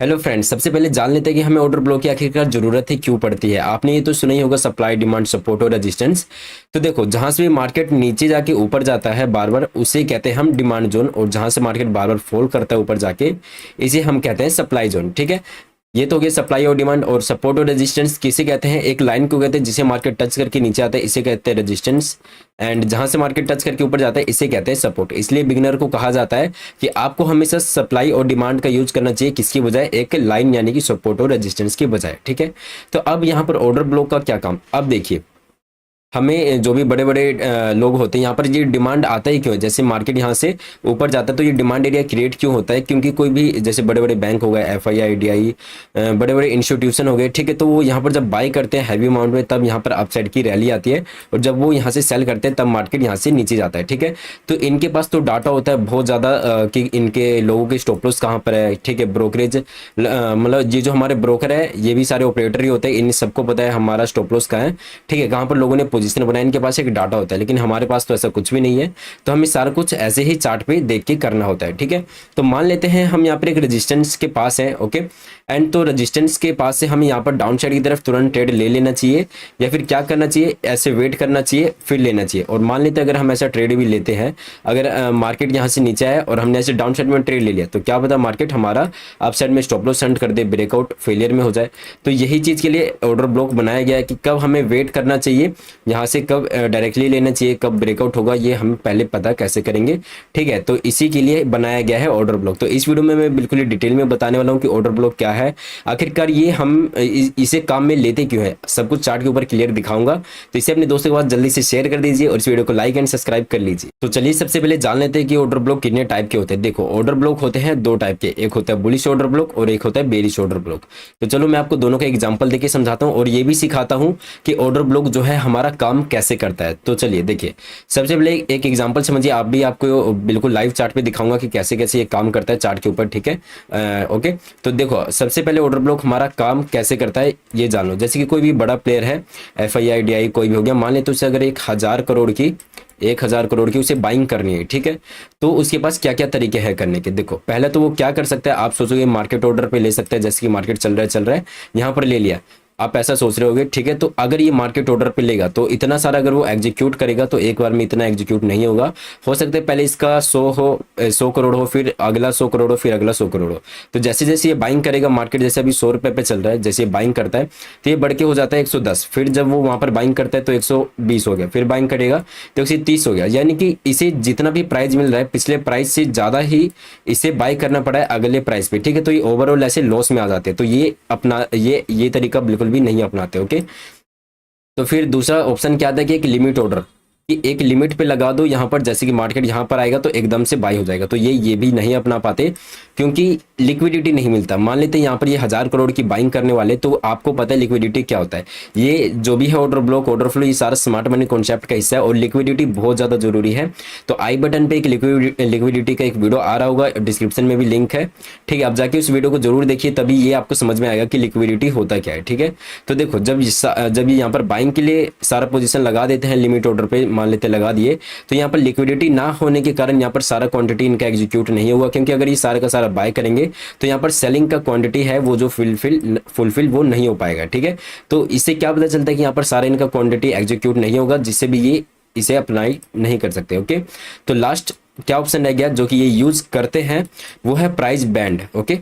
Hello friends, सबसे पहले जान लेते हैं कि हमें ऑर्डर ब्लॉक की आखिरकार जरूरत है क्यों पड़ती है। आपने ये तो सुना ही होगा, सप्लाई, डिमांड, सपोर्ट और रेजिस्टेंस। तो देखो, जहां से भी मार्केट नीचे जाके ऊपर जाता है बार बार, उसे कहते हैं हम डिमांड जोन, और जहां से मार्केट बार बार फॉल करता है ऊपर जाके, इसे हम कहते हैं सप्लाई जोन। ठीक है, ये तो हो गया सप्लाई और डिमांड। और सपोर्ट और रेजिस्टेंस किसे कहते हैं? एक लाइन को कहते हैं जिसे मार्केट टच करके नीचे आता है, इसे कहते हैं रेजिस्टेंस। एंड जहां से मार्केट टच करके ऊपर जाता है, इसे कहते हैं सपोर्ट। इसलिए बिगिनर को कहा जाता है कि आपको हमेशा सप्लाई और डिमांड का यूज करना चाहिए, किसकी बजाय? एक लाइन यानी कि सपोर्ट और रेजिस्टेंस की बजाय। ठीक है, तो अब यहाँ पर ऑर्डर ब्लॉक का क्या काम? अब देखिए, हमें जो भी बड़े बड़े लोग होते हैं, यहाँ पर ये डिमांड आता ही क्यों है? जैसे मार्केट यहाँ से ऊपर जाता है तो ये डिमांड एरिया क्रिएट क्यों होता है? क्योंकि कोई भी, जैसे बड़े बड़े बैंक हो गए, एफआई, आईडीआई, बड़े बड़े इंस्टीट्यूशन हो गए, ठीक है, तो वो यहाँ पर जब बाई करते हैं हैवी अमाउंट में, तब यहाँ पर अपसाइड की रैली आती है। और जब वो यहाँ से सेल करते हैं तब मार्केट यहाँ से नीचे जाता है। ठीक है, तो इनके पास तो डाटा होता है बहुत ज़्यादा कि इनके लोगों के स्टॉप लॉस कहाँ पर है। ठीक है, ब्रोकरेज, मतलब ये जो हमारे ब्रोकर है, ये भी सारे ऑपरेटर ही होते हैं, इन सबको पता है हमारा स्टॉप लॉस कहाँ है। ठीक है, कहाँ पर लोगों ने पोजीशन बनाया, इनके पास एक डाटा होता है। लेकिन हमारे पास तो ऐसा कुछ भी नहीं है, तो हमें सारा कुछ ऐसे ही चार्ट पे देख के करना होता है। ठीक है, तो मान लेते हैं हम यहाँ पर एक रेजिस्टेंस के पास है। ओके, एंड तो रेजिस्टेंस के पास से हमें यहाँ पर डाउन साइड की तरफ तुरंत ट्रेड ले लेना चाहिए, या फिर क्या करना चाहिए? ऐसे वेट करना चाहिए, फिर लेना चाहिए। और मान लेते हैं अगर हम ऐसा ट्रेड भी लेते हैं, अगर मार्केट यहाँ से नीचे आया और हमने ऐसे डाउन साइड में ट्रेड ले लिया, तो क्या पता मार्केट हमारा अप साइड में स्टॉप लॉस सेंड कर दे, ब्रेकआउट फेलियर में हो जाए। तो यही चीज़ के लिए ऑर्डर ब्लॉक बनाया गया है कि कब हमें वेट करना चाहिए, यहाँ से कब डायरेक्टली लेना चाहिए, कब ब्रेकआउट होगा, ये हम पहले पता कैसे करेंगे। ठीक है, तो इसी के लिए बनाया गया है ऑर्डर ब्लॉक। तो इस वीडियो में मैं बिल्कुल ही डिटेल में बताने वाला हूँ कि ऑर्डर ब्लॉक क्या है, आखिरकार ये हम इसे काम में लेते क्यों है, सब कुछ चार्ट के ऊपर क्लियर दिखाऊंगा। तो इसे अपने दोस्तों के पास जल्दी से शेयर कर दीजिए और इस वीडियो को लाइक एंड सब्सक्राइब कर लीजिए। तो चलिए सबसे पहले जान लेते हैं कि ऑर्डर ब्लॉक कितने टाइप के होते हैं। देखो, ऑर्डर ब्लॉक होते हैं दो टाइप के, एक होता है बुलिश ऑर्डर ब्लॉक और एक होता है बेरिश ऑर्डर ब्लॉक। तो चलो मैं आपको दोनों का एग्जाम्पल देके समझाता हूँ और ये भी सिखाता हूँ कि ऑर्डर ब्लॉक जो है हमारा काम कैसे करता है। तो चलिए देखिए, सबसे पहले एक एग्जाम्पल समझिए, आप भी, आपको बिल्कुल लाइव चार्ट पे दिखाऊंगा कि कैसे कैसे ये काम करता है चार्ट के ऊपर। ठीक है, ओके, तो देखो सबसे पहले ऑर्डर ब्लॉक हमारा काम कैसे करता है ये जानो। जैसे कि कोई भी बड़ा प्लेयर है, F I I D I कोई भी हो गया, मान ले तो उसे अगर 1,000 करोड़ की उसे बाइंग करनी है। ठीक है, तो उसके पास क्या क्या तरीके हैं करने के? देखो, पहले तो वो क्या कर सकता है, आप सोचोगे मार्केट ऑर्डर पे ले सकते हैं, जैसे कि मार्केट चल रहा है, यहाँ पर ले लिया, आप ऐसा सोच रहे होगे। ठीक है, तो अगर ये मार्केट ऑर्डर पे लेगा तो इतना सारा अगर वो एग्जीक्यूट करेगा तो एक बार में इतना एग्जीक्यूट नहीं होगा। हो सकता है पहले इसका 100 करोड़ हो, फिर अगला 100 करोड़ हो, फिर अगला 100 करोड़ हो। तो जैसे जैसे ये बाइंग करेगा, मार्केट जैसे अभी 100 रुपये पे चल रहा है, जैसे ये बाइंग करता है तो ये बढ़ के हो जाता है 110, फिर जब वो वहां पर बाइंग करता है तो 120 हो गया, फिर बाइंग करेगा तो 130 हो गया। यानी कि इसे जितना भी प्राइस मिल रहा है पिछले प्राइस से ज्यादा ही इसे बाय करना पड़ा है अगले प्राइस पे। ठीक है, तो ये ओवरऑल ऐसे लॉस में आ जाते हैं। तो ये अपना ये तरीका बिल्कुल भी नहीं अपनाते। ओके, तो फिर दूसरा ऑप्शन क्या आता है कि एक लिमिट ऑर्डर, कि एक लिमिट पे लगा दो यहाँ पर, जैसे कि मार्केट यहाँ पर आएगा तो एकदम से बाई हो जाएगा। तो ये भी नहीं अपना पाते क्योंकि लिक्विडिटी नहीं मिलता। मान लेते हैं यहाँ पर ये 1,000 करोड़ की बाइंग करने वाले, तो आपको पता है लिक्विडिटी क्या होता है। ये जो भी है ऑर्डर ब्लॉक, ऑर्डर फ्लो, ये सारा स्मार्ट मनी कॉन्सेप्ट का हिस्सा है और लिक्विडिटी बहुत ज़्यादा जरूरी है। तो आई बटन पे एक लिक्विडिटी का एक वीडियो आ रहा होगा, डिस्क्रिप्शन में भी लिंक है। ठीक है, आप जाके उस वीडियो को जरूर देखिए, तभी ये आपको समझ में आएगा कि लिक्विडिटी होता क्या है। ठीक है, तो देखो, जब ये यहाँ पर बाइंग के लिए सारा पोजीशन लगा देते हैं लिमिट ऑर्डर पे, मान लेते लगा दिए, तो यहाँ पर लिक्विडिटी ना होने के कारण यहाँ पर सारा क्वांटिटी इनका एग्जीक्यूट नहीं हुआ। क्योंकि अगर ये सारा का सारा बाय करेंगे तो यहाँ पर सेलिंग का क्वांटिटी है वो जो फुलफिल वो नहीं हो पाएगा। ठीक है, तो इससे क्या पता चलता है कि यहाँ पर सारा इनका क्वांटिटी एग्जीक्यूट नहीं होगा, जिससे भी ये इसे अप्लाई नहीं कर सकते। ओके, तो लास्ट क्या ऑप्शन रह गया जो कि ये यूज करते हैं, वो है price band. Okay,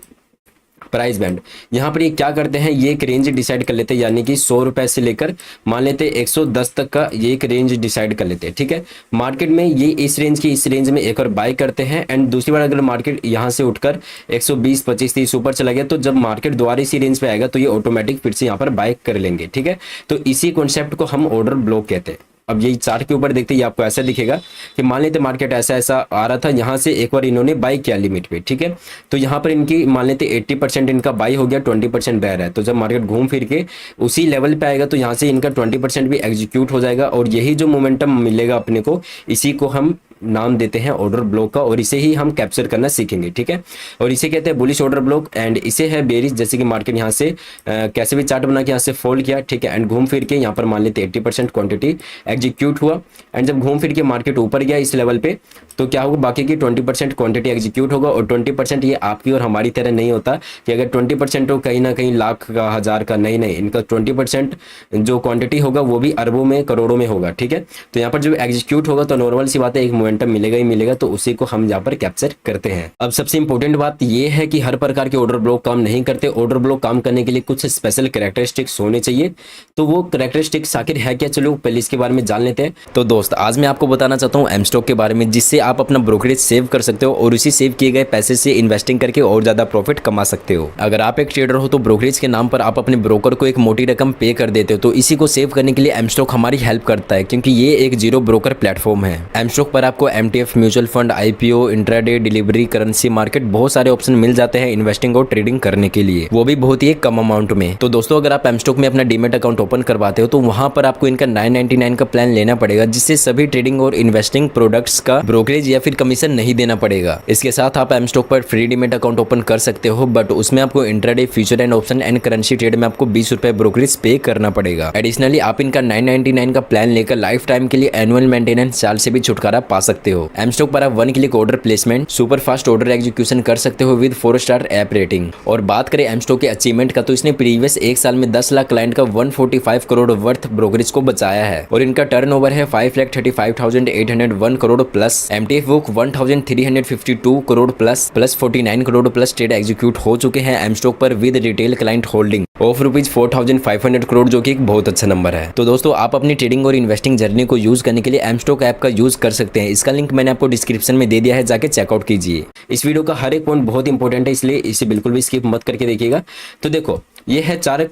price band, यहाँ पर ये क्या करते हैं, ये एक रेंज डिसाइड कर लेते हैं, यानी कि 100 रुपए से लेकर मान लेते 110 तक का ये एक रेंज डिसाइड कर लेते हैं। ठीक है, मार्केट में ये इस रेंज में एक और बाय करते हैं, एंड दूसरी बार अगर मार्केट यहाँ से उठकर 120, 25, 30 ऊपर चला गया, तो जब मार्केट दोबारा इसी रेंज पे आएगा तो ये ऑटोमेटिक फिर से यहाँ पर बाय कर लेंगे। ठीक है, तो इसी कॉन्सेप्ट को हम ऑर्डर ब्लॉक कहते हैं। अब यही चार्ट के ऊपर देखते ही आपको ऐसा दिखेगा कि मान लेते मार्केट ऐसा ऐसा आ रहा था, यहाँ से एक बार इन्होंने बाई किया लिमिट पे। ठीक है, तो यहाँ पर इनकी मान लेते 80% इनका बाई हो गया, 20% बेयर है। तो जब मार्केट घूम फिर के उसी लेवल पे आएगा तो यहाँ से इनका 20% भी एग्जीक्यूट हो जाएगा और यही जो मोमेंटम मिलेगा अपने को, इसी को हम नाम देते हैं ऑर्डर ब्लॉक का, और इसे ही हम कैप्चर करना सीखेंगे, ठीक है। और इसे कहते हैं बुलिश ऑर्डर ब्लॉक, एंड इसे है बेरिश, जैसे कि मार्केट यहाँ से कैसे भी चार्ट बना के यहाँ से फोल्ड किया, ठीक है, एंड घूम फिर के यहाँ पर मान लेते 80% क्वांटिटी एग्जीक्यूट हुआ, एंड जब घूम फिर के मार्केट ऊपर गया इस लेवल पे, तो क्या होगा, बाकी की 20% क्वांटिटी एग्जीक्यूट होगा। और 20% ये आपकी और हमारी तरह नहीं होता कि अगर 20% हो कहीं ना कहीं लाख का, हजार का, नहीं नहीं, इनका 20% जो क्वांटिटी होगा वो भी अरबों में, करोड़ों में होगा, ठीक है। तो यहाँ पर जब एग्जीक्यूट होगा तो नॉर्मल सी बात है, एक मोमेंटम मिलेगा ही मिलेगा, तो उसी को हम यहाँ पर कैप्चर करते हैं। अब सबसे इंपॉर्टेंट बात ये है कि हर प्रकार के ऑर्डर ब्लॉक काम नहीं करते। ऑर्डर ब्लॉक काम करने के लिए कुछ स्पेशल कैरेक्टरिस्टिक्स होने चाहिए। तो वो कैरेक्टरिस्टिक्स आखिर है क्या, चलो पहले इसके बारे में जान लेते हैं। तो दोस्त, आज मैं आपको बताना चाहता हूँ एम स्टॉक के बारे में, जिससे आप अपना ब्रोकरेज सेव कर सकते हो और उसी सेव किए गए पैसे से इन्वेस्टिंग करके और ज्यादा प्रॉफिट कमा सकते हो। अगर आप एक ट्रेडर हो तो ब्रोकरेज के नाम पर आप अपने ब्रोकर को एक मोटी रकम पे कर देते हो, तो इसी को सेव करने के लिए एम स्टॉक हमारी हेल्प करता है, क्योंकि ये एक जीरो ब्रोकर प्लेटफॉर्म है। एम स्टॉक पर आपको MTF, mutual fund, IPO, intraday, delivery, currency market, बहुत सारे ऑप्शन मिल जाते हैं इन्वेस्टिंग और ट्रेडिंग करने के लिए, वो भी बहुत ही कम अमाउंट में। तो दोस्तों, अगर आप एम स्टॉक में अपना डीमेट अकाउंट ओपन करवाते हो तो वहां पर आपको इनका 999 का प्लान लेना पड़ेगा, जिससे सभी ट्रेडिंग और इन्वेस्टिंग प्रोडक्ट्स का ब्रोकरेज या फिर कमीशन नहीं देना पड़ेगा। इसके साथ आप एम स्टॉक पर फ्री डीमेट अकाउंट ओपन कर सकते हो, बट उसमें आपको intraday, future and option and currency trade में आपको 20 रुपए ब्रोकरेज पे करना पड़ेगा। एडिशनली आप इनका 999 का प्लान लेकर लाइफ टाइम के लिए एनुअल मेंटेनेंस चार्ज से भी छुटकारा पा सकते हो। एम स्टॉक पर आप 1 click order placement, super fast order execution कर सकते हो विद 4 स्टार ऐप रेटिंग। और बात करें एम स्टॉक के अचीवमेंट का, तो इसने प्रीवियस एक साल में 10 लाख क्लाइंट का 145 करोड़ वर्थ ब्रोकरेज को बचाया है, और इनका टर्नओवर है 5,35,801 crore plus, MTF book 1,352 crore plus 49 crore plus trade execute हो चुके हैं एम स्टॉक पर with retail client holding of ₹4,500 crore, जो कि एक बहुत अच्छा नंबर है। तो दोस्तों, आप अपनी ट्रेडिंग और इन्वेस्टिंग जर्नी को यूज करने के लिए एम स्टॉक ऐप का यूज कर सकते हैं। इसका लिंक मैंने आपको डिस्क्रिप्शन में दे दिया है, जाके चेकआउट कीजिए। इस वीडियो का हर एक पॉइंट बहुत इंपॉर्टेंट है, इसलिए इसे बिल्कुल भी स्किप मत करके देखिएगा। तो देखो, ये है चार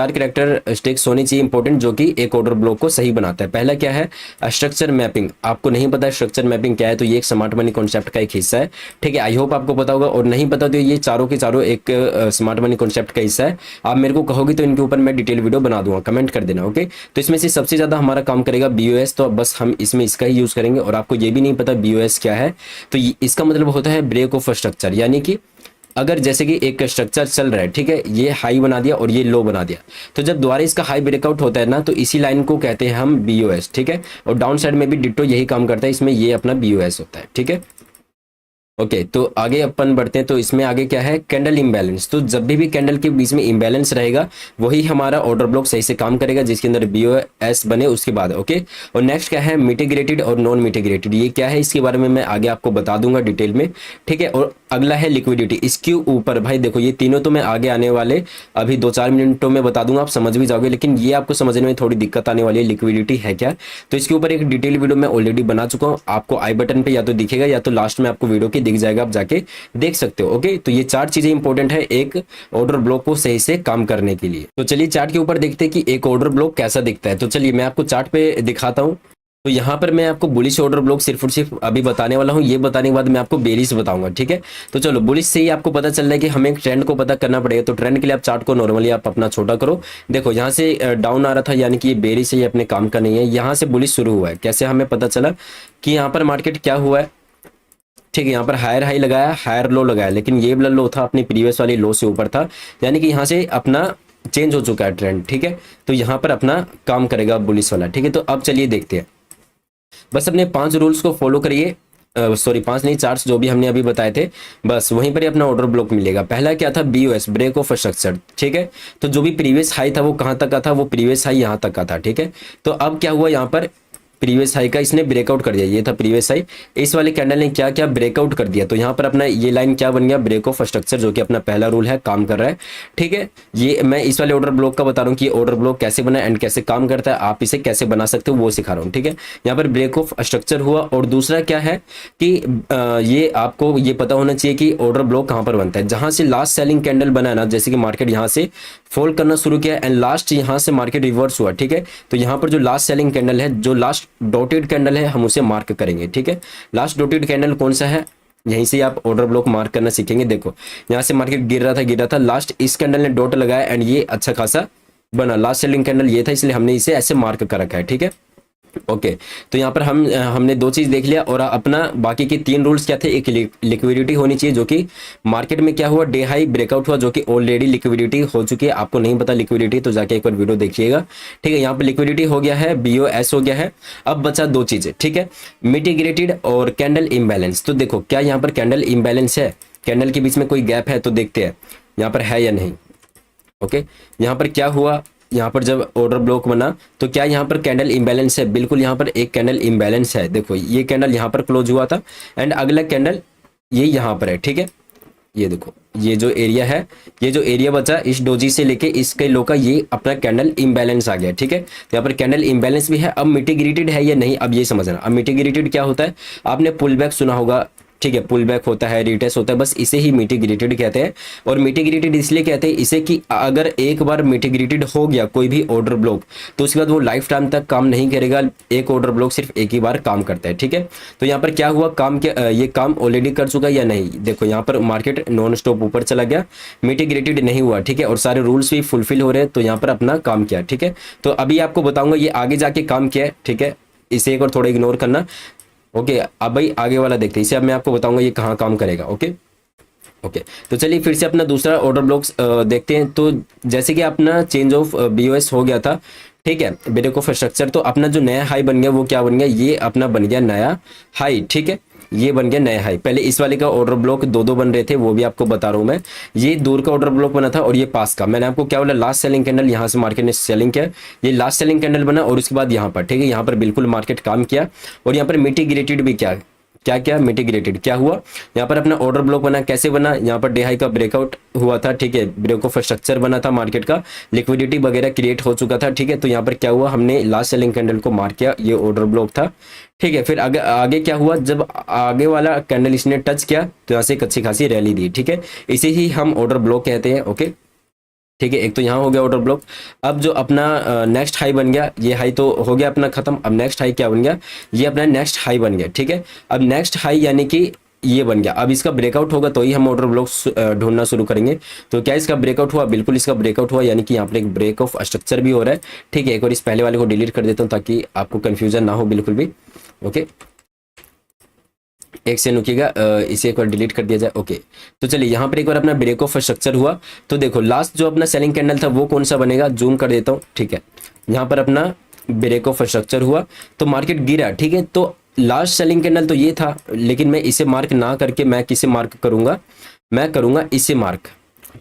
कैरेक्टरिस्टिक्स होनी चाहिए इंपॉर्टेंट, जो कि एक ऑर्डर ब्लॉक को सही बनाता है। पहला क्या है, स्ट्रक्चर मैपिंग। आपको नहीं पता स्ट्रक्चर मैपिंग क्या है, तो ये एक स्मार्ट मनी कॉन्सेप्ट का एक हिस्सा है, ठीक है। आई होप आपको पता होगा, और नहीं पता तो ये चारों के चारों एक स्मार्ट मनी कॉन्सेप्ट का हिस्सा है। आप मेरे को कहोगे तो इनके ऊपर मैं डिटेल वीडियो बना दूंगा, कमेंट कर देना, ओके। तो इसमें से सबसे ज्यादा हमारा काम करेगा बीओएस, तो बस हम इसमें इसका ही यूज करेंगे। और आपको ये भी नहीं पता बीओएस क्या है, तो इसका मतलब होता है ब्रेक ऑफ स्ट्रक्चर, यानी कि अगर जैसे कि एक स्ट्रक्चर चल रहा है, ठीक है, ये हाई बना दिया और ये लो बना दिया, तो जब दोबारा इसका हाई ब्रेकआउट होता है ना, तो इसी लाइन को कहते हैं हम बीओएस, ठीक है। और डाउन साइड में भी डिट्टो यही काम करता है, इसमें ये अपना बीओएस होता है, ठीक है। ओके, तो आगे अपन बढ़ते हैं। तो इसमें आगे क्या है, कैंडल इम्बैलेंस। तो जब भी कैंडल के बीच में इम्बैलेंस रहेगा, वही हमारा ऑर्डर ब्लॉक सही से काम करेगा, जिसके अंदर बीओएस बने उसके बाद, ओके। और नेक्स्ट क्या है, मिटिगेटेड और नॉन मिटिगेटेड। ये क्या है, इसके बारे में मैं आगे आपको बता दूंगा डिटेल में, ठीक है। और अगला है लिक्विडिटी। इसके ऊपर भाई देखो, ये तीनों तो मैं आगे आने वाले अभी 2-4 मिनटों में बता दूंगा, आप समझ भी जाओगे, लेकिन ये आपको समझने में थोड़ी दिक्कत आने वाली है, लिक्विडिटी है क्या। तो इसके ऊपर एक डिटेल वीडियो मैं ऑलरेडी बना चुका हूँ, आपको आई बटन पे या तो दिखेगा या तो लास्ट में आपको वीडियो की दिख जाएगा, आप जाके देख सकते हो, ओके। तो ये 4 चीजें इंपॉर्टेंट है एक ऑर्डर ब्लॉक को सही से काम करने के लिए। तो चलिए चार्ट के ऊपर देखते हैं कि एक ऑर्डर ब्लॉक कैसा दिखता है। तो चलिए मैं आपको चार्ट पे दिखाता हूँ। तो यहाँ पर मैं आपको बुलिश ऑर्डर ब्लॉक सिर्फ और सिर्फ अभी बताने वाला हूँ, ये बताने के बाद मैं आपको बेरिश बताऊंगा, ठीक है। तो चलो, बुलिश से ही आपको पता चल रहा है कि हमें एक ट्रेंड को पता करना पड़ेगा। तो ट्रेंड के लिए आप चार्ट को नॉर्मली आप अपना छोटा करो। देखो, यहाँ से डाउन आ रहा था, यानी कि ये बेरिश है, ये अपने काम का नहीं है। यहाँ से बुलिश शुरू हुआ है, कैसे हमें पता चला कि यहाँ पर मार्केट क्या हुआ है, ठीक है। यहाँ पर हायर हाई लगाया, हायर लो लगाया, लेकिन ये वाला लो था अपनी प्रीवियस वाली लो से ऊपर था, यानी कि यहाँ से अपना चेंज हो चुका है ट्रेंड, ठीक है। तो यहाँ पर अपना काम करेगा बुलिश वाला, ठीक है। तो अब चलिए देखते हैं, बस अपने 5 रूल्स को फॉलो करिए, सॉरी 5 नहीं 4 जो भी हमने अभी बताए थे, बस वहीं पर ही अपना ऑर्डर ब्लॉक मिलेगा। पहला क्या था, बीओएस, ब्रेक ऑफ स्ट्रक्चर, ठीक है। तो जो भी प्रीवियस हाई था वो कहाँ तक का था, वो प्रीवियस हाई यहाँ तक का था, ठीक है। तो अब क्या हुआ, यहाँ पर प्रीवियस हाई का इसने ब्रेकआउट कर दिया, ये था प्रीवियस हाई, इस वाले कैंडल ने क्या क्या ब्रेकआउट कर दिया। तो यहाँ पर अपना ये लाइन क्या बन गया, ब्रेक ऑफ स्ट्रक्चर, जो कि अपना पहला रूल है, काम कर रहा है, ठीक है। ये मैं इस वाले ऑर्डर ब्लॉक का बता रहा हूँ कि ऑर्डर ब्लॉक कैसे बना एंड कैसे काम करता है, आप इसे कैसे बना सकते हो वो सिखा रहा हूँ, ठीक है। यहाँ पर ब्रेक ऑफ स्ट्रक्चर हुआ। और दूसरा क्या है कि ये आपको ये पता होना चाहिए कि ऑर्डर ब्लॉक कहाँ पर बनता है, जहां से लास्ट सेलिंग कैंडल बना है ना, जैसे कि मार्केट यहाँ से फॉल करना शुरू किया एंड लास्ट यहाँ से मार्केट रिवर्स हुआ, ठीक है। तो यहाँ पर जो लास्ट सेलिंग कैंडल है, जो लास्ट डॉटेड कैंडल है, हम उसे मार्क करेंगे, ठीक है। लास्ट डॉटेड कैंडल कौन सा है, यहीं से आप ऑर्डर ब्लॉक मार्क करना सीखेंगे। देखो, यहाँ से मार्केट गिर रहा था, लास्ट इस कैंडल ने डॉट लगाया एंड ये अच्छा खासा बना, लास्ट सेलिंग कैंडल ये था, इसलिए हमने इसे ऐसे मार्क कर रखा है, ठीक है। ओके। तो यहाँ पर हमने दो चीज़ देख लिया और अपना बाकी के तीन रूल्स क्या थे, एक लिक्विडिटी होनी चाहिए जो कि मार्केट में क्या हुआ, डे हाई ब्रेकआउट हुआ जो कि ऑलरेडी लिक्विडिटी हो चुकी है। आपको नहीं पता लिक्विडिटी तो जाके एक बार वीडियो देखिएगा, ठीक है। यहाँ पर लिक्विडिटी हो गया है, BOS हो गया है। अब बचा दो चीज़ें, ठीक है, मिटिगेटेड और कैंडल इम्बैलेंस। तो देखो क्या यहाँ पर कैंडल इम्बैलेंस है, कैंडल के बीच में कोई गैप है तो देखते हैं यहाँ पर है या नहीं। ओके, यहाँ पर क्या हुआ, यहाँ पर जब ऑर्डर ब्लॉक बना तो क्या यहाँ पर कैंडल इम्बैलेंस है, बिल्कुल यहाँ पर एक कैंडल इम्बैलेंस है। देखो ये कैंडल यहाँ पर क्लोज हुआ था एंड अगला कैंडल ये यहाँ पर है, ठीक है। ये देखो ये जो एरिया है, ये जो एरिया बचा इस डोजी से लेके इसके लो का, ये अपना कैंडल इम्बैलेंस आ गया, ठीक है। तो यहाँ पर कैंडल इम्बैलेंस भी है। अब मिटिगेटेड है या नहीं, अब ये समझना। अब मिटिगेटेड क्या होता है, आपने पुल बैक सुना होगा, ठीक है, पुल बैक होता है, रिटेस्ट होता है, बस इसे ही मिटिगेटेड कहते हैं। और मिटिगेटेड इसलिए कहते हैं इसे कि अगर एक बार मिटिगेटेड हो गया कोई भी ऑर्डर ब्लॉक तो उसके बाद वो लाइफ टाइम तक काम नहीं करेगा। एक ऑर्डर ब्लॉक सिर्फ एक ही बार काम करता है, ठीक है। तो यहाँ पर क्या हुआ, काम क्या ये काम ऑलरेडी कर चुका या नहीं। देखो यहाँ पर मार्केट नॉन स्टॉप ऊपर चला गया, मिटिगेटेड नहीं हुआ, ठीक है, और सारे रूल्स भी फुलफिल हो रहे हैं तो यहाँ पर अपना काम किया, ठीक है। तो अभी आपको बताऊंगा ये आगे जाके काम किया है, ठीक है, इसे एक और थोड़ा इग्नोर करना। ओके, अब भाई आगे वाला देखते हैं, इसे अब मैं आपको बताऊंगा ये कहाँ काम करेगा। ओके ओके, तो चलिए फिर से अपना दूसरा ऑर्डर ब्लॉक्स देखते हैं। तो जैसे कि अपना चेंज ऑफ BOS हो गया था, ठीक है, ब्रेक ऑफ स्ट्रक्चर, तो अपना जो नया हाई बन गया वो क्या बन गया, ये अपना बन गया नया हाई, ठीक है, ये बन गया नया हाई। पहले इस वाले का ऑर्डर ब्लॉक दो दो बन रहे थे, वो भी आपको बता रहा हूं मैं। ये दूर का ऑर्डर ब्लॉक बना था और ये पास का, मैंने आपको क्या बोला, लास्ट सेलिंग कैंडल, यहाँ से मार्केट ने सेलिंग किया, ये लास्ट सेलिंग कैंडल बना और उसके बाद यहाँ पर, ठीक है, यहाँ पर बिल्कुल मार्केट काम किया। और यहाँ पर मिटिगेटेड भी क्या क्या क्या मिटिगेटेड क्या हुआ, यहाँ पर अपना ऑर्डर ब्लॉक बना, कैसे बना, यहाँ पर डे हाई का ब्रेकआउट हुआ था, ठीक है, ब्रेक ऑफ स्ट्रक्चर बना था मार्केट का, लिक्विडिटी वगैरह क्रिएट हो चुका था, ठीक है। तो यहाँ पर क्या हुआ, हमने लास्ट सेलिंग कैंडल को मार्क किया, ये ऑर्डर ब्लॉक था, ठीक है। फिर आगे आगे क्या हुआ, जब आगे वाला कैंडल इसने टच किया तो यहाँ से एक अच्छी खासी रैली दी, ठीक है, इसे ही हम ऑर्डर ब्लॉक कहते हैं। ओके, ठीक है, एक तो यहाँ हो गया ऑर्डर ब्लॉक। अब जो अपना नेक्स्ट हाई बन गया, ये हाई तो हो गया अपना खत्म, अब नेक्स्ट हाई क्या बन गया, ये अपना नेक्स्ट हाई बन गया, ठीक है। अब नेक्स्ट हाई यानी कि ये बन गया, अब इसका ब्रेकआउट होगा तो ही हम ऑर्डर ब्लॉक ढूंढना शुरू करेंगे। तो क्या इसका ब्रेकआउट हुआ, बिल्कुल इसका ब्रेकआउट हुआ, यानी कि यहाँ पर एक ब्रेक ऑफ स्ट्रक्चर भी हो रहा है, ठीक है। एक और इस पहले वाले को डिलीट कर देता हूँ ताकि आपको कंफ्यूजन ना हो बिल्कुल भी। ओके, एक से रुकिएगा, इसे एक बार डिलीट कर दिया जाए। ओके, तो चलिए यहाँ पर एक बार अपना ब्रेक ऑफ स्ट्रक्चर हुआ, तो देखो लास्ट जो अपना सेलिंग कैंडल था वो कौन सा बनेगा, जूम कर देता हूँ, ठीक है। यहाँ पर अपना ब्रेक ऑफ स्ट्रक्चर हुआ तो मार्केट गिरा, ठीक है। तो लास्ट सेलिंग कैंडल तो ये था, लेकिन मैं इसे मार्क ना करके मैं किसे मार्क करूंगा, मैं करूंगा इसे मार्क,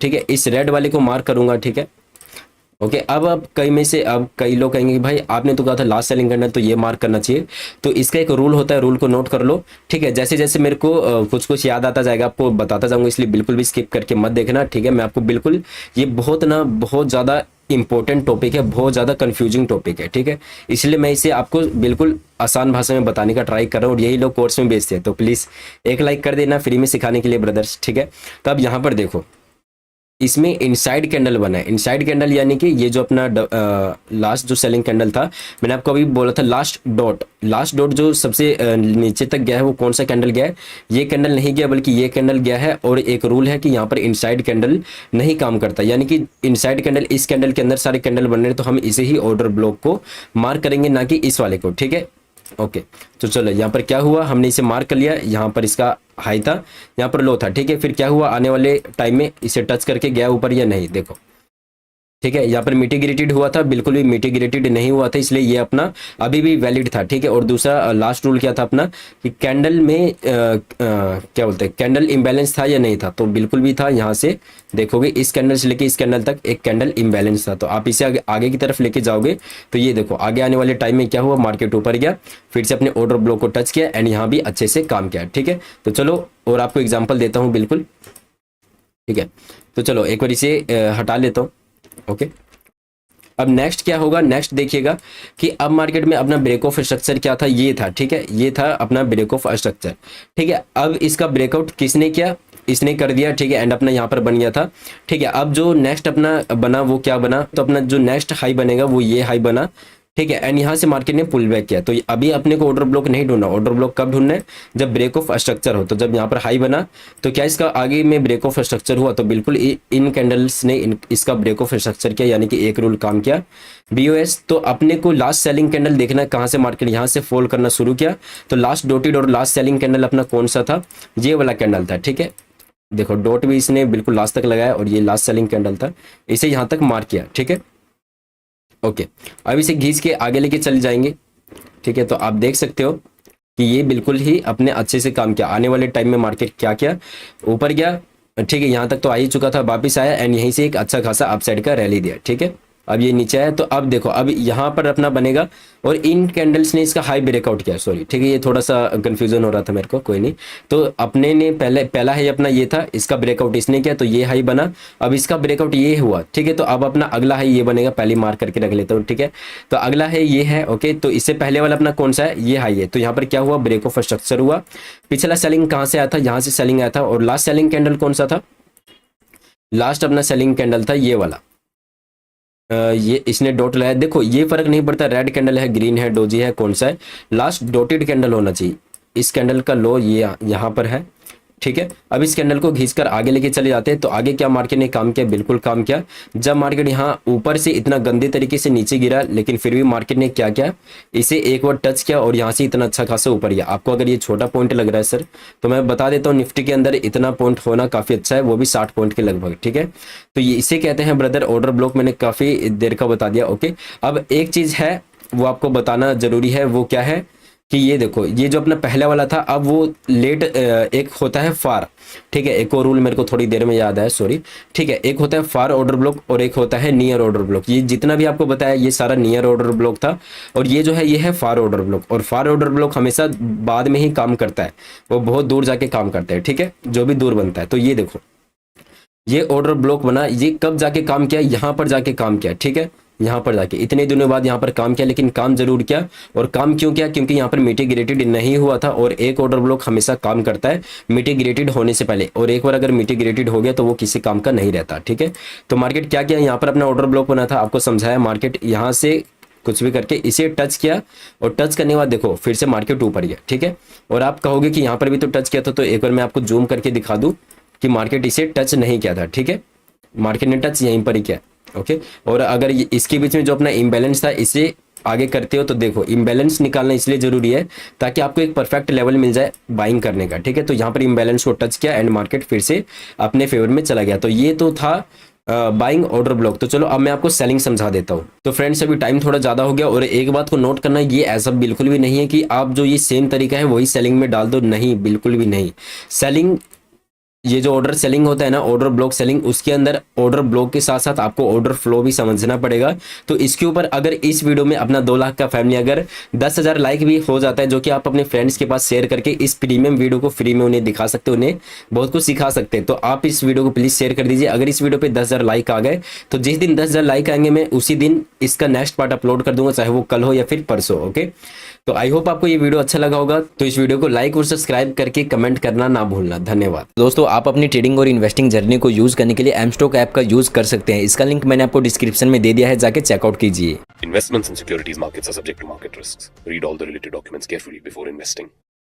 ठीक है, इस रेड वाले को मार्क करूंगा, ठीक है। ओके, अब कई में से अब कई लोग कहेंगे कि भाई आपने तो कहा था लास्ट सेलिंग कैंडल तो ये मार्क करना चाहिए, तो इसका एक रूल होता है, रूल को नोट कर लो, ठीक है। जैसे जैसे मेरे को कुछ कुछ याद आता जाएगा आपको बताता जाऊंगा, इसलिए बिल्कुल भी स्किप करके मत देखना, ठीक है। मैं आपको बिल्कुल, ये बहुत ज़्यादा इंपॉर्टेंट टॉपिक है, बहुत ज़्यादा कंफ्यूजिंग टॉपिक है, ठीक है, इसलिए मैं इसे आपको बिल्कुल आसान भाषा में बताने का ट्राई कर रहा हूँ और यही लोग कोर्स में बेचते हैं। तो प्लीज़ एक लाइक कर देना फ्री में सिखाने के लिए ब्रदर्स, ठीक है। तो अब यहाँ पर देखो, इसमें इनसाइड कैंडल बना है, इनसाइड कैंडल यानी कि ये जो अपना लास्ट जो सेलिंग कैंडल था, मैंने आपको अभी बोला था लास्ट डॉट जो सबसे नीचे तक गया है वो कौन सा कैंडल गया है, ये कैंडल नहीं गया बल्कि ये कैंडल गया है। और एक रूल है कि यहाँ पर इनसाइड कैंडल नहीं काम करता, यानी कि इनसाइड कैंडल, इस कैंडल के अंदर सारे कैंडल बन रहे हैं तो हम इसे ही ऑर्डर ब्लॉक को मार्क करेंगे, ना कि इस वाले को, ठीक है। ओके, तो चलो यहाँ पर क्या हुआ, हमने इसे मार्क कर लिया, यहाँ पर इसका हाई था, यहाँ पर लो था, ठीक है। फिर क्या हुआ, आने वाले टाइम में इसे टच करके गया ऊपर या नहीं, देखो, ठीक है। यहाँ पर मिटिगेटेड हुआ था, बिल्कुल भी मिटिगेटेड नहीं हुआ था, इसलिए ये अपना अभी भी वैलिड था, ठीक है। और दूसरा लास्ट रूल क्या था अपना, कि कैंडल में क्या बोलते हैं, कैंडल इम्बैलेंस था या नहीं था, तो बिल्कुल भी था। यहाँ से देखोगे इस कैंडल से लेके इस कैंडल तक एक कैंडल इम्बैलेंस था, तो आप इसे आगे की तरफ लेके जाओगे तो ये देखो आगे आने वाले टाइम में क्या हुआ, मार्केट ऊपर गया, फिर से अपने ऑर्डर ब्लॉक को टच किया एंड यहाँ भी अच्छे से काम किया, ठीक है। तो चलो और आपको एग्जाम्पल देता हूँ बिल्कुल, ठीक है। तो चलो एक बार इसे हटा लेता हूँ। ओके, अब नेक्स्ट क्या होगा, नेक्स्ट देखिएगा कि अब मार्केट में अपना ब्रेक ऑफ स्ट्रक्चर क्या था, ये था, ठीक है, ये था अपना ब्रेक ऑफ स्ट्रक्चर, ठीक है। अब इसका ब्रेकआउट किसने किया, इसने कर दिया, ठीक है, एंड अपना यहाँ पर बन गया था, ठीक है। अब जो नेक्स्ट अपना बना वो क्या बना, तो अपना जो नेक्स्ट हाई बनेगा वो ये हाई बना, ठीक है, एंड यहाँ से मार्केट ने पुल बैक किया। तो अभी अपने को ऑर्डर ब्लॉक नहीं ढूंढना, ऑर्डर ब्लॉक कब ढूंढना है, जब ब्रेक ऑफ स्ट्रक्चर हो। तो जब यहाँ पर हाई बना तो क्या इसका आगे में ब्रेक ऑफ स्ट्रक्चर हुआ, तो बिल्कुल इन कैंडल्स ने इसका ब्रेक ऑफ स्ट्रक्चर किया, यानी कि एक रूल काम किया बीओएस। तो अपने को लास्ट सेलिंग कैंडल देखना है कहाँ से मार्केट यहाँ से फॉल करना शुरू किया। तो लास्ट डॉटेड और लास्ट सेलिंग कैंडल अपना कौन सा था, ये वाला कैंडल था। ठीक है, देखो डॉट भी इसने बिल्कुल लास्ट तक लगाया और ये लास्ट सेलिंग कैंडल था, इसे यहाँ तक मार्क किया। ठीक है, ओके, अब इसे घींच के आगे लेके चले जाएंगे। ठीक है, तो आप देख सकते हो कि ये बिल्कुल ही अपने अच्छे से काम किया। आने वाले टाइम में मार्केट क्या किया, ऊपर गया। ठीक है, यहाँ तक तो आ ही चुका था, वापिस आया एंड यहीं से एक अच्छा खासा अपसाइड का रैली दिया। ठीक है, अब ये नीचे आया, तो अब देखो अब यहाँ पर अपना बनेगा और इन कैंडल्स ने इसका हाई ब्रेकआउट किया। सॉरी, ठीक है, ये थोड़ा सा कंफ्यूजन हो रहा था मेरे को, कोई नहीं। तो अपने ने पहला हाई अपना ये था, इसका ब्रेकआउट इसने किया तो ये हाई बना। अब इसका ब्रेकआउट ये हुआ। ठीक है, तो अब अपना अगला हाई ये बनेगा, पहले मार्क करके रख लेता हूँ। ठीक है, तो अगला है ये है। ओके, तो इससे पहले वाला अपना कौन सा है, ये हाई है। तो यहाँ पर क्या हुआ, ब्रेक ऑफ स्ट्रक्चर हुआ। पिछला सेलिंग कहाँ से आया था, यहाँ से सेलिंग आया था। और लास्ट सेलिंग कैंडल कौन सा था, लास्ट अपना सेलिंग कैंडल था ये वाला। ये इसने डॉट लगाया। देखो ये फर्क नहीं पड़ता, रेड कैंडल है, ग्रीन है, डोजी है, कौन सा है, लास्ट डॉटेड कैंडल होना चाहिए। इस कैंडल का लो ये यहाँ पर है। ठीक है, अब इस कैंडल को घींचकर आगे लेके चले जाते हैं। तो आगे क्या मार्केट ने काम किया, बिल्कुल काम किया। जब मार्केट यहाँ ऊपर से इतना गंदे तरीके से नीचे गिरा, लेकिन फिर भी मार्केट ने क्या किया, इसे एक बार टच किया और यहाँ से इतना अच्छा खासा ऊपर गया। आपको अगर ये छोटा पॉइंट लग रहा है सर, तो मैं बता देता हूँ, निफ्टी के अंदर इतना पॉइंट होना काफी अच्छा है, वो भी 60 पॉइंट के लगभग। ठीक है, तो ये इसे कहते हैं ब्रदर ऑर्डर ब्लॉक। मैंने काफी देर का बता दिया। ओके, अब एक चीज है वो आपको बताना जरूरी है, वो क्या है कि ये देखो, ये जो अपना पहला वाला था, अब वो लेट एक होता है फार। ठीक है, एक और रूल मेरे को थोड़ी देर में याद आया, सॉरी। ठीक है, एक होता है फार ऑर्डर ब्लॉक और एक होता है नियर ऑर्डर ब्लॉक। ये जितना भी आपको बताया ये सारा नियर ऑर्डर ब्लॉक था, और ये जो है ये है फार ऑर्डर ब्लॉक। और फार ऑर्डर ब्लॉक हमेशा बाद में ही काम करता है, वो बहुत दूर जाके काम करता है। ठीक है, जो भी दूर बनता है। तो ये देखो, ये ऑर्डर ब्लॉक बना, ये कब जाके काम किया, यहाँ पर जाके काम किया। ठीक है, यहाँ पर जाके इतने दिनों बाद यहाँ पर काम किया, लेकिन काम जरूर किया। और काम क्यों किया, क्योंकि यहाँ पर मिटिगेटेड नहीं हुआ था। और एक ऑर्डर ब्लॉक हमेशा काम करता है मिटिगेटेड होने से पहले, और एक बार अगर मिटिगेटेड हो गया तो वो किसी काम का नहीं रहता। ठीक है, तो मार्केट क्या किया, यहाँ पर अपना ऑर्डर ब्लॉक बना था, आपको समझाया। मार्केट यहाँ से कुछ भी करके इसे टच किया, और टच करने के बाद देखो फिर से मार्केट ऊपर गया। ठीक है, और आप कहोगे कि यहाँ पर भी तो टच किया था, तो एक बार मैं आपको जूम करके दिखा दूं कि मार्केट इसे टच नहीं किया था। ठीक है, मार्केट ने टच यहीं पर ही किया। ओके, और अगर इसके बीच में जो अपना इम्बैलेंस था इसे आगे करते हो, तो देखो इम्बैलेंस निकालना इसलिए जरूरी है ताकि आपको एक परफेक्ट लेवल मिल जाए बाइंग करने का। ठीक है, तो यहाँ पर इम्बैलेंस को टच किया एंड मार्केट फिर से अपने फेवर में चला गया। तो ये तो था बाइंग ऑर्डर ब्लॉक। तो चलो अब मैं आपको सेलिंग समझा देता हूँ। तो फ्रेंड्स अभी टाइम थोड़ा ज़्यादा हो गया, और एक बात को नोट करना, ये ऐसा बिल्कुल भी नहीं है कि आप जो ये सेम तरीका है वही सेलिंग में डाल दो, नहीं, बिल्कुल भी नहीं। सेलिंग, ये जो ऑर्डर सेलिंग होता है ना, ऑर्डर ब्लॉक सेलिंग, उसके अंदर ऑर्डर ब्लॉक के साथ साथ आपको ऑर्डर फ्लो भी समझना पड़ेगा। तो इसके ऊपर अगर इस वीडियो में अपना 2 लाख का फैमिली अगर 10,000 लाइक भी हो जाता है, जो कि आप अपने फ्रेंड्स के पास शेयर करके इस प्रीमियम वीडियो को फ्री में उन्हें दिखा सकते हो, उन्हें बहुत कुछ सिखा सकते हैं, तो आप इस वीडियो को प्लीज शेयर कर दीजिए। अगर इस वीडियो पे 10,000 लाइक आ गए, तो जिस दिन 10,000 लाइक आएंगे मैं उसी दिन इसका नेक्स्ट पार्ट अपलोड कर दूंगा, चाहे वो कल हो या फिर परसों। ओके, तो आई होप आपको ये वीडियो अच्छा लगा होगा। तो इस वीडियो को लाइक और सब्सक्राइब करके कमेंट करना ना भूलना। धन्यवाद दोस्तों। आप अपनी ट्रेडिंग और इन्वेस्टिंग जर्नी को यूज करने के लिए एमस्टॉक ऐप का यूज कर सकते हैं। इसका लिंक मैंने आपको डिस्क्रिप्शन में दे दिया है, जाके चेकआउट कीजिए। Investments in securities markets are subject to market risks. Read all the related documents carefully before investing.